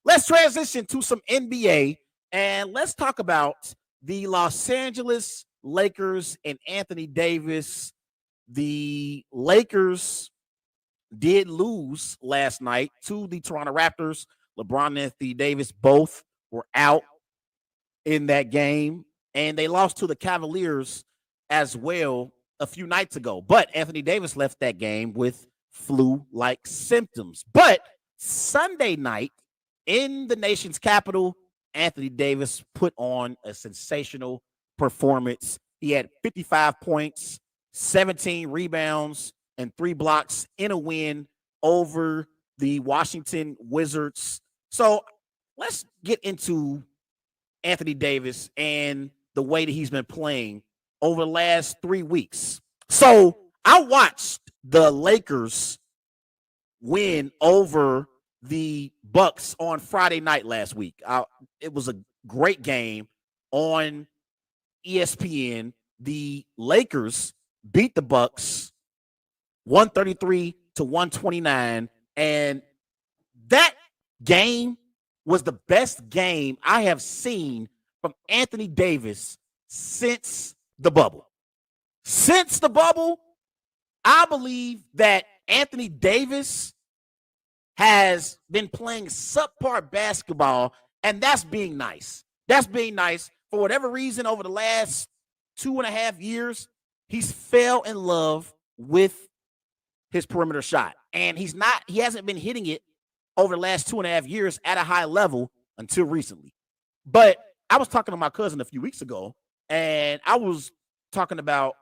Let's transition to some NBA and let's talk about the Los Angeles Lakers and Anthony Davis. The Lakers did lose last night to the Toronto Raptors. LeBron and Anthony Davis both were out in that game, and they lost to the Cavaliers as well a few nights ago. But Anthony Davis left that game with flu-like symptoms. But Sunday night in the nation's capital, Anthony Davis put on a sensational performance. He had 55 points, 17 rebounds, and 3 blocks in a win over the Washington Wizards. So let's get into Anthony Davis and the way that he's been playing over the last 3 weeks. So I watched the Lakers win over the Bucks on Friday night last week. It was a great game on ESPN. The Lakers beat the Bucks 133 to 129, and that game was the best game I have seen from Anthony Davis since the bubble. Since the bubble, I believe that Anthony Davis has been playing subpar basketball, and that's being nice. That's being nice. For whatever reason, over the last 2.5 years, he's fell in love with his perimeter shot. And he hasn't been hitting it over the last 2.5 years at a high level until recently. But I was talking to my cousin a few weeks ago, and I was talking about,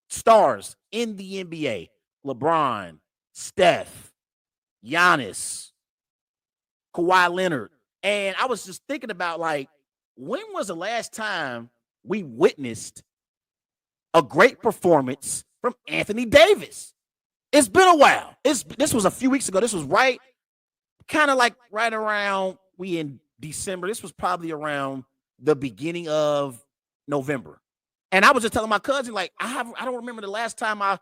stars in the NBA: LeBron, Steph, Giannis, Kawhi Leonard. And I was just thinking about, when was the last time we witnessed a great performance from Anthony Davis? It's been a while. This was a few weeks ago. This was right around, we in December. This was probably around the beginning of November. And I was just telling my cousin, I don't remember the last time I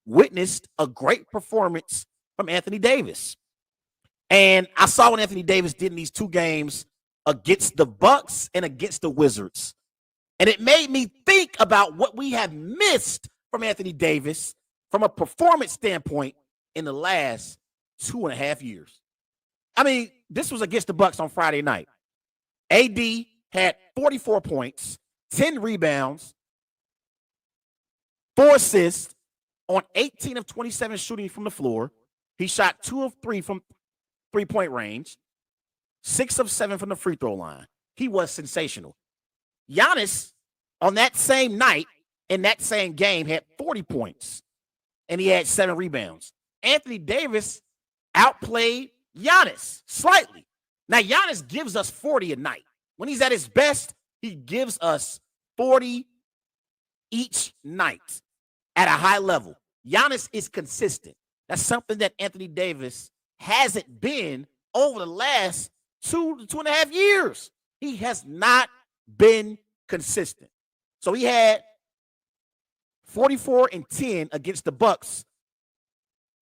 witnessed a great performance from Anthony Davis. And I saw what Anthony Davis did in these 2 games against the Bucks and against the Wizards. And it made me think about what we have missed from Anthony Davis from a performance standpoint in the last 2.5 years. I mean, this was against the Bucks on Friday night. AD had 44 points, 10 rebounds, 4 assists on 18 of 27 shooting from the floor. He shot 2 of 3 from three-point range, 6 of 7 from the free throw line. He was sensational. Giannis, on that same night, in that same game, had 40 points, and he had 7 rebounds. Anthony Davis outplayed Giannis slightly. Now, Giannis gives us 40 a night. When he's at his best, he gives us 40 each night at a high level. Giannis is consistent. That's something that Anthony Davis hasn't been over the last 2.5 years. He has not been consistent. So he had 44 and 10 against the Bucks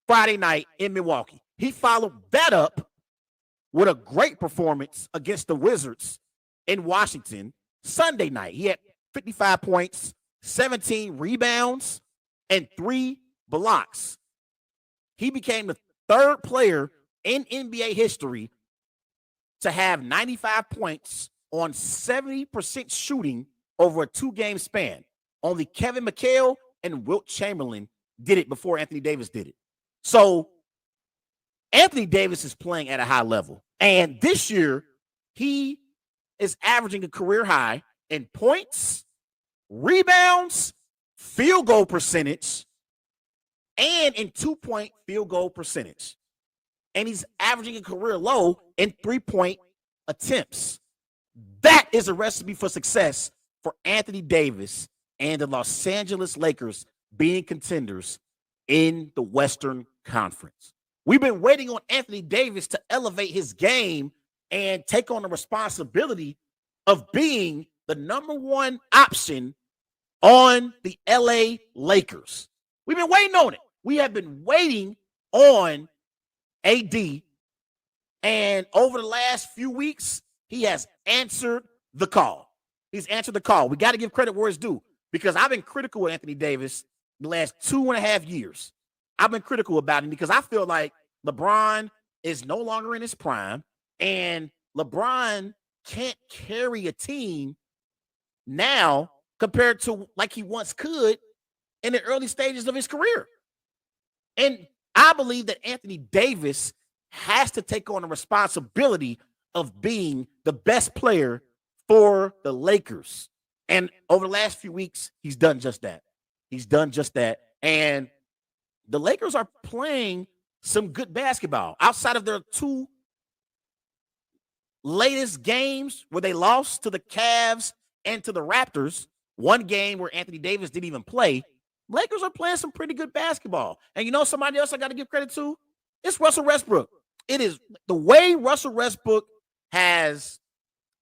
Friday night in Milwaukee. He followed that up with a great performance against the Wizards in Washington Sunday night. He had 55 points, 17 rebounds, and 3 blocks. He became the 3rd player in NBA history to have 95 points on 70% shooting over a 2-game span. Only Kevin McHale and Wilt Chamberlain did it before Anthony Davis did it. So Anthony Davis is playing at a high level. And this year, he is averaging a career high in points, rebounds, field goal percentage, and in 2-point field goal percentage. And he's averaging a career low in 3-point attempts. That is a recipe for success for Anthony Davis and the Los Angeles Lakers being contenders in the Western Conference. We've been waiting on Anthony Davis to elevate his game and take on the responsibility of being the number 1 option on the LA Lakers. We've been waiting on it. We have been waiting on AD And over the last few weeks, he has answered the call. He's answered the call. We got to give credit where it's due, because I've been critical of Anthony Davis the last 2.5 years. I've been critical about him because I feel like LeBron is no longer in his prime, and LeBron can't carry a team now compared to like he once could in the early stages of his career. And I believe that Anthony Davis has to take on the responsibility of being the best player for the Lakers. And over the last few weeks, he's done just that. He's done just that. And the Lakers are playing some good basketball outside of their two latest games where they lost to the Cavs and to the Raptors. One game where Anthony Davis didn't even play. Lakers are playing some pretty good basketball. And you know somebody else I got to give credit to? It's Russell Westbrook. It is the way Russell Westbrook has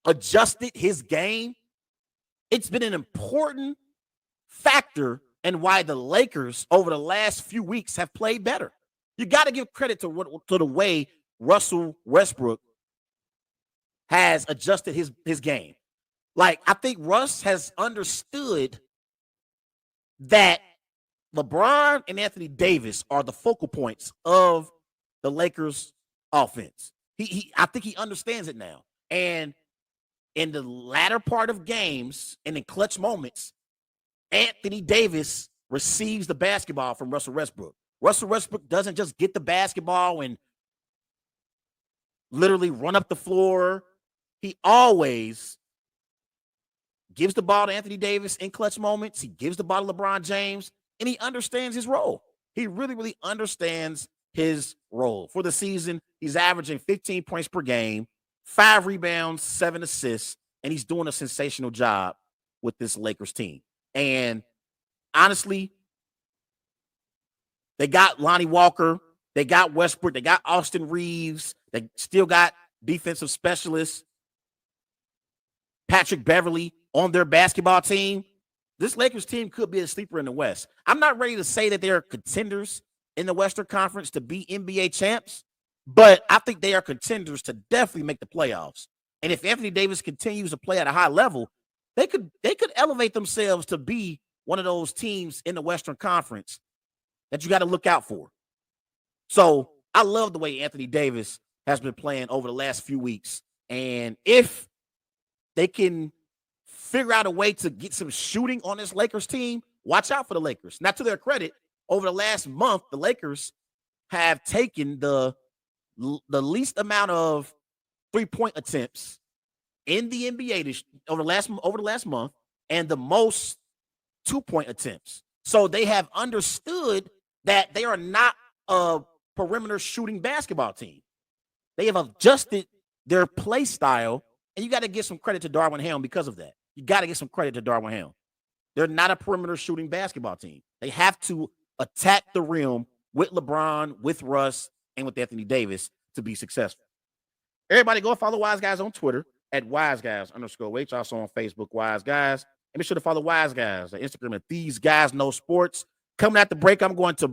adjusted his game. It's been an important factor in why the Lakers over the last few weeks have played better. You got to give credit to the way Russell Westbrook has adjusted his game. Like, I think Russ has understood that LeBron and Anthony Davis are the focal points of the Lakers offense. I think he understands it now. And in the latter part of games and in clutch moments, Anthony Davis receives the basketball from Russell Westbrook. Russell Westbrook doesn't just get the basketball and literally run up the floor. He always gives the ball to Anthony Davis in clutch moments. He gives the ball to LeBron James, and he understands his role. He really, really understands his role. For the season, he's averaging 15 points per game, 5 rebounds, 7 assists, and he's doing a sensational job with this Lakers team. And honestly, they got Lonnie Walker, they got Westbrook, they got Austin Reeves, they still got defensive specialists, Patrick Beverly on their basketball team. This Lakers team could be a sleeper in the West. I'm not ready to say that they're contenders in the Western Conference to be NBA champs, but I think they are contenders to definitely make the playoffs. And if Anthony Davis continues to play at a high level, they could elevate themselves to be one of those teams in the Western Conference that you got to look out for. So I love the way Anthony Davis has been playing over the last few weeks. And if they can figure out a way to get some shooting on this Lakers team, watch out for the Lakers. Now, to their credit, over the last month, the Lakers have taken the least amount of three-point attempts in the NBA over the last month, and the most 2-point attempts. So they have understood that they are not a perimeter shooting basketball team. They have adjusted their play style, and you got to give some credit to Darvin Ham because of that. You got to give some credit to Darvin Ham. They're not a perimeter shooting basketball team. They have to attack the rim with LeBron, with Russ, and with Anthony Davis to be successful. Everybody go follow Wise Guys on Twitter at WiseGuys_H. Also on Facebook, Wise Guys. And be sure to follow Wise Guys on Instagram at These Guys Know Sports. Coming at the break, I'm going to